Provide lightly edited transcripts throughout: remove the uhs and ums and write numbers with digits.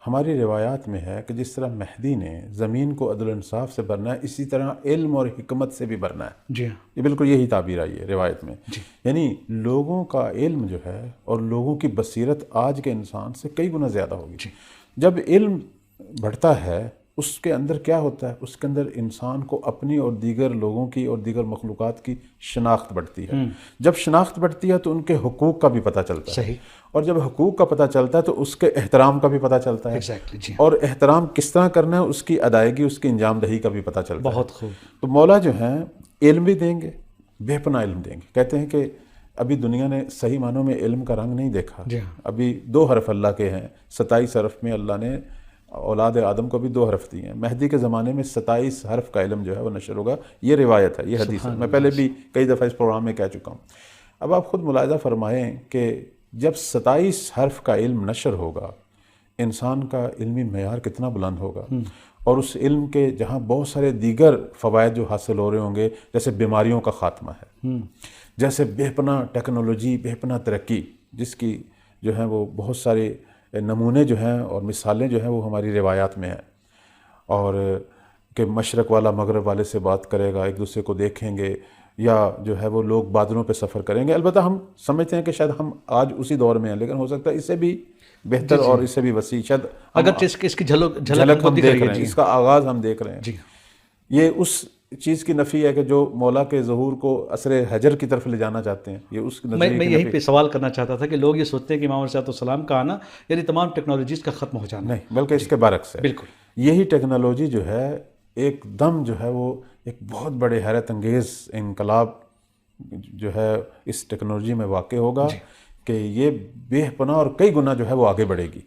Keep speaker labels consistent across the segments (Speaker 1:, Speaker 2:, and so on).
Speaker 1: ہماری روایات میں ہے کہ جس طرح مہدی نے زمین کو عدل و انصاف سے بھرنا ہے، اسی طرح علم اور حکمت سے بھی بھرنا ہے۔
Speaker 2: جی ہاں
Speaker 1: یہ بالکل یہی تعبیر آئی ہے روایت میں،
Speaker 2: جی
Speaker 1: یعنی لوگوں کا علم جو ہے اور لوگوں کی بصیرت آج کے انسان سے کئی گنا زیادہ ہوگی۔
Speaker 2: جی
Speaker 1: جب علم بڑھتا ہے اس کے اندر کیا ہوتا ہے؟ اس کے اندر انسان کو اپنی اور دیگر لوگوں کی اور دیگر مخلوقات کی شناخت بڑھتی ہے۔ جب شناخت بڑھتی ہے تو ان کے حقوق کا بھی پتہ چلتا ہے،
Speaker 2: صحیح
Speaker 1: اور جب حقوق کا پتہ چلتا ہے تو اس کے احترام کا بھی پتہ چلتا ہے،
Speaker 2: ایگزیکٹلی جی
Speaker 1: اور احترام کس طرح کرنا ہے اس کی ادائیگی، اس کی انجام دہی کا بھی پتہ چلتا ہے۔
Speaker 2: بہت خوب
Speaker 1: تو مولا جو ہیں علم بھی دیں گے، بے پناہ علم دیں گے۔ کہتے ہیں کہ ابھی دنیا نے صحیح معنوں میں علم کا رنگ نہیں دیکھا،
Speaker 2: جی ہاں
Speaker 1: ابھی 2 حرف اللہ کے ہیں، 27 حرف میں اللہ نے اولاد آدم کو بھی 2 حرف دیے ہیں۔ مہدی کے زمانے میں 27 حرف کا علم جو ہے وہ نشر ہوگا، یہ روایت ہے، یہ حدیث ہے، میں پہلے بھی کئی دفعہ اس پروگرام میں کہہ چکا ہوں۔ اب آپ خود ملاحظہ فرمائیں کہ جب 27 حرف کا علم نشر ہوگا، انسان کا علمی معیار کتنا بلند ہوگا، اور اس علم کے جہاں بہت سارے دیگر فوائد جو حاصل ہو رہے ہوں گے، جیسے بیماریوں کا خاتمہ ہے، جیسے بے پناہ ٹیکنالوجی، بے پناہ ترقی، جس کی جو ہیں وہ بہت سارے نمونے جو ہیں اور مثالیں جو ہیں وہ ہماری روایات میں ہیں، اور کہ مشرق والا مغرب والے سے بات کرے گا، ایک دوسرے کو دیکھیں گے، یا جو ہے وہ لوگ بادلوں پہ سفر کریں گے۔ البتہ ہم سمجھتے ہیں کہ شاید ہم آج اسی دور میں ہیں، لیکن ہو سکتا ہے اس سے بھی بہتر اور اس سے بھی وسیع شاید
Speaker 2: اگر اس کی جھلک
Speaker 1: جھلک
Speaker 2: ہم
Speaker 1: ہم
Speaker 2: دکھ
Speaker 1: دیکھ
Speaker 2: رہی ہے
Speaker 1: رہے ہیں،
Speaker 2: جی
Speaker 1: اس کا آغاز ہم دیکھ رہے ہیں۔
Speaker 2: جی
Speaker 1: یہ اس چیز کی نفی ہے کہ جو مولا کے ظہور کو عصر حجر کی طرف لے جانا چاہتے ہیں، یہ اس نظریے
Speaker 2: میں
Speaker 1: کی
Speaker 2: یہی
Speaker 1: نفی
Speaker 2: پہ سوال کرنا چاہتا تھا کہ لوگ یہ سوچتے ہیں کہ امام علیہ السلام کا آنا یعنی تمام ٹیکنالوجیز کا ختم ہو جانا،
Speaker 1: نہیں، بلکہ اس کے برعکس ہے۔
Speaker 2: بالکل
Speaker 1: یہی ٹیکنالوجی جو ہے ایک دم جو ہے وہ ایک بہت بڑے حیرت انگیز انقلاب جو ہے اس ٹیکنالوجی میں واقع ہوگا کہ یہ بے پناہ اور کئی گنا جو ہے وہ آگے بڑھے گی،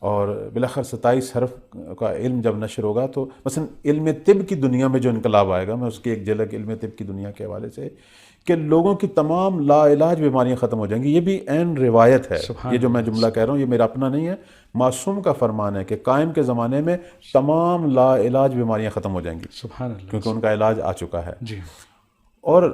Speaker 1: اور بالآخر 27 حرف کا علم جب نشر ہوگا تو مثلا علم طب کی دنیا میں جو انقلاب آئے گا، میں اس کی ایک جھلک علم طب کی دنیا کے حوالے سے، کہ لوگوں کی تمام لا علاج بیماریاں ختم ہو جائیں گی۔ یہ بھی عین روایت ہے، یہ جو میں جملہ کہہ رہا ہوں یہ میرا اپنا نہیں ہے، معصوم کا فرمان ہے کہ قائم کے زمانے میں تمام لا علاج بیماریاں ختم ہو جائیں گی،
Speaker 2: سبحان اللہ
Speaker 1: کیونکہ ان کا علاج آ چکا ہے۔
Speaker 2: جی
Speaker 1: اور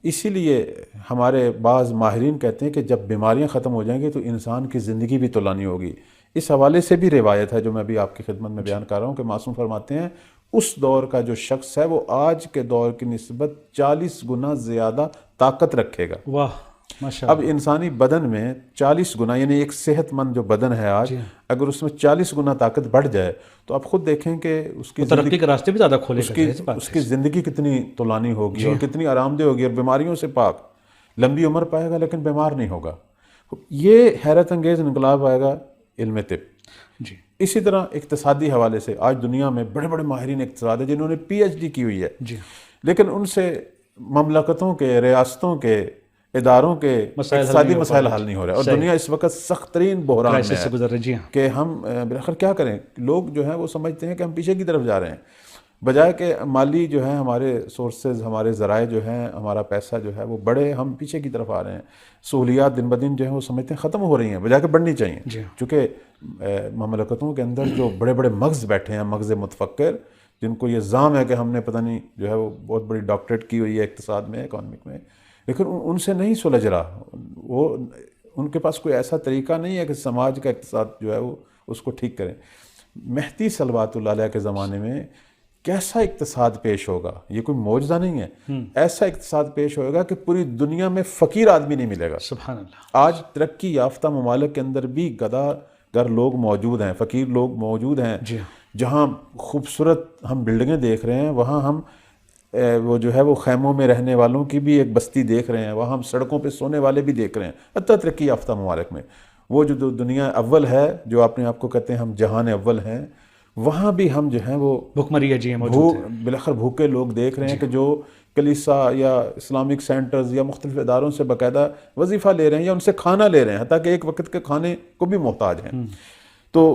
Speaker 1: اسی لیے ہمارے بعض ماہرین کہتے ہیں کہ جب بیماریاں ختم ہو جائیں گی تو انسان کی زندگی بھی طولانی ہوگی۔ اس حوالے سے بھی روایت ہے جو میں بھی آپ کی خدمت میں بیان کر رہا ہوں کہ معصوم فرماتے ہیں اس دور کا جو شخص ہے وہ آج کے دور کی نسبت 40 گنا زیادہ طاقت رکھے گا۔
Speaker 2: واہ ماشاء
Speaker 1: اب انسانی بدن میں 40 گنا، یعنی ایک صحت مند جو بدن ہے آج، اگر اس میں 40 گنا طاقت بڑھ جائے تو آپ خود دیکھیں کہ اس کی
Speaker 2: ترقی کے راستے بھی زیادہ کھولے گا،
Speaker 1: اس کی زندگی کتنی طولانی ہوگی اور کتنی آرام دہ ہوگی، اور بیماریوں سے پاک، لمبی عمر پائے گا لیکن بیمار نہیں ہوگا۔ یہ حیرت انگیز انقلاب آئے گا علم طب۔
Speaker 2: جی
Speaker 1: اسی طرح اقتصادی حوالے سے آج دنیا میں بڑے بڑے ماہرین اقتصاد ہیں جنہوں نے پی ایچ ڈی کی ہوئی ہے،
Speaker 2: جی
Speaker 1: لیکن ان سے مملکتوں کے، ریاستوں کے، اداروں کے اقتصادی مسائل حل نہیں ہو رہے، اور دنیا اس وقت سخت ترین بحران میں
Speaker 2: سے گزر رہے۔ جی ہاں
Speaker 1: کہ ہم بالآخر کیا کریں۔ لوگ جو ہیں وہ سمجھتے ہیں کہ ہم پیچھے کی طرف جا رہے ہیں، بجائے کہ مالی جو ہیں ہمارے سورسز، ہمارے ذرائع جو ہیں، ہمارا پیسہ جو ہے وہ بڑے، ہم پیچھے کی طرف آ رہے ہیں۔ سہولیات دن بدن جو ہیں وہ سمجھتے ہیں ختم ہو رہی ہیں، بجائے کہ بڑھنی چاہیے، چونکہ مملکتوں کے اندر جو بڑے بڑے مغز بیٹھے ہیں، مغز متفکر، جن کو یہ زعم ہے کہ ہم نے پتہ نہیں جو ہے وہ بہت بڑی ڈاکٹریٹ کی ہوئی ہے اقتصاد میں، اکانومک میں، لیکن ان سے نہیں سلجھ رہا۔ وہ ان کے پاس کوئی ایسا طریقہ نہیں ہے کہ سماج کا اقتصاد جو ہے وہ اس کو ٹھیک کریں۔ مہدی صلوات اللہ علیہ کے زمانے میں کیسا اقتصاد پیش ہوگا، یہ کوئی معجزہ نہیں ہے، ایسا اقتصاد پیش ہوگا کہ پوری دنیا میں فقیر آدمی نہیں ملے گا۔
Speaker 2: سبحان اللہ۔
Speaker 1: آج ترقی یافتہ ممالک کے اندر بھی گدا گر لوگ موجود ہیں، فقیر لوگ موجود ہیں، جہاں خوبصورت ہم بلڈنگیں دیکھ رہے ہیں، وہاں ہم وہ جو ہے وہ خیموں میں رہنے والوں کی بھی ایک بستی دیکھ رہے ہیں، وہاں ہم سڑکوں پہ سونے والے بھی دیکھ رہے ہیں، حتیٰ ترقی یافتہ ممالک میں۔ وہ جو دنیا اول ہے، جو اپنے آپ کو کہتے ہیں ہم جہان اول ہیں، وہاں بھی ہم جو ہیں وہ
Speaker 2: بھوکمری ہے، جی موجود ہے،
Speaker 1: بالآخر بھوکے لوگ دیکھ رہے ہیں کہ جو کلیسا یا اسلامک سینٹرز یا مختلف اداروں سے باقاعدہ وظیفہ لے رہے ہیں یا ان سے کھانا لے رہے ہیں، حتیٰ کہ ایک وقت کے کھانے کو بھی محتاج ہیں۔ تو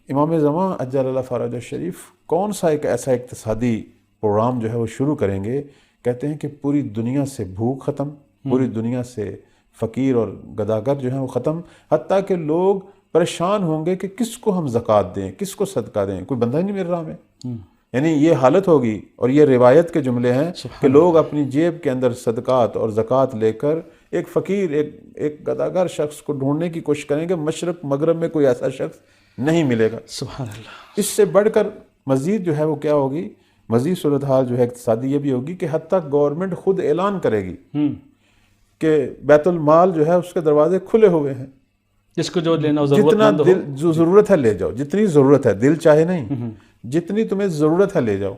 Speaker 1: امام زمان عجل اللہ فرجہ شریف کون سا ایک ایسا اقتصادی پروگرام جو ہے وہ شروع کریں گے؟ کہتے ہیں کہ پوری دنیا سے بھوک ختم، پوری دنیا سے فقیر اور گداگر جو ہیں وہ ختم، حتیٰ کہ لوگ پریشان ہوں گے کہ کس کو ہم زکوٰۃ دیں، کس کو صدقہ دیں، کوئی بندہ ہی نہیں مل رہا ہمیں۔ یعنی یہ حالت ہوگی، اور یہ روایت کے جملے ہیں کہ لوگ اپنی جیب کے اندر صدقات اور زکوٰۃ لے کر ایک فقیر، ایک گداگر شخص کو ڈھونڈنے کی کوشش کریں گے۔ مشرق مغرب میں کوئی ایسا شخص نہیں ملے گا۔
Speaker 2: سبحان اللہ۔
Speaker 1: اس سے بڑھ کر مزید جو ہے وہ کیا ہوگی، مزید صورتحال جو ہے اقتصادی یہ بھی ہوگی کہ حتیٰ گورنمنٹ خود اعلان کرے گی کہ بیت المال جو ہے اس کے دروازے کھلے ہوئے ہیں،
Speaker 2: جس کو جو لینا ہو ضرورت
Speaker 1: جتنا
Speaker 2: مند ہو،
Speaker 1: دل جو ضرورت ہے لے جاؤ، جتنی ضرورت ہے، دل چاہے نہیں، جتنی تمہیں ضرورت ہے لے جاؤ۔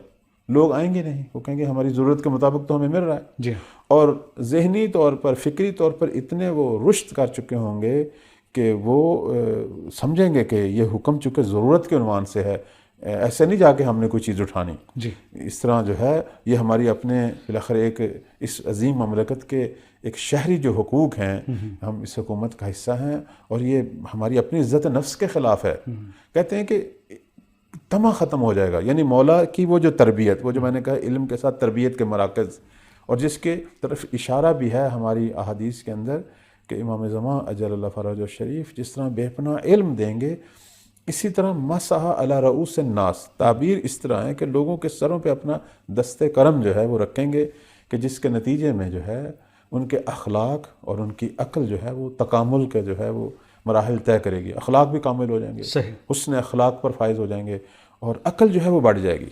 Speaker 1: لوگ آئیں گے نہیں، وہ کہیں گے ہماری ضرورت کے مطابق تو ہمیں مل رہا ہے۔
Speaker 2: جی
Speaker 1: اور ذہنی طور پر، فکری طور پر اتنے وہ رشد کر چکے ہوں گے کہ وہ سمجھیں گے کہ یہ حکم چونکہ ضرورت کے عنوان سے ہے، ایسے نہیں جا کے ہم نے کوئی چیز اٹھانی۔
Speaker 2: جی
Speaker 1: اس طرح جو ہے یہ ہماری اپنے بالاخر ایک اس عظیم مملکت کے ایک شہری جو حقوق ہیں، ہم اس حکومت کا حصہ ہیں، اور یہ ہماری اپنی عزت نفس کے خلاف ہے۔ کہتے ہیں کہ تمہ ختم ہو جائے گا، یعنی مولا کی وہ جو تربیت، وہ جو میں نے کہا علم کے ساتھ تربیت کے مراکز، اور جس کے طرف اشارہ بھی ہے ہماری احادیث کے اندر کہ امام زمان اجل اللہ فرجہ الشریف جس طرح بے پناہ علم دیں گے، اسی طرح مسح علی رؤوس الناس، تعبیر اس طرح ہے کہ لوگوں کے سروں پہ اپنا دست کرم جو ہے وہ رکھیں گے، کہ جس کے نتیجے میں جو ہے ان کے اخلاق اور ان کی عقل جو ہے وہ تکامل کے جو ہے وہ مراحل طے کرے گی، اخلاق بھی کامل ہو جائیں گے،
Speaker 2: صحیح،
Speaker 1: حسن اخلاق پر فائز ہو جائیں گے، اور عقل جو ہے وہ بڑھ جائے گی۔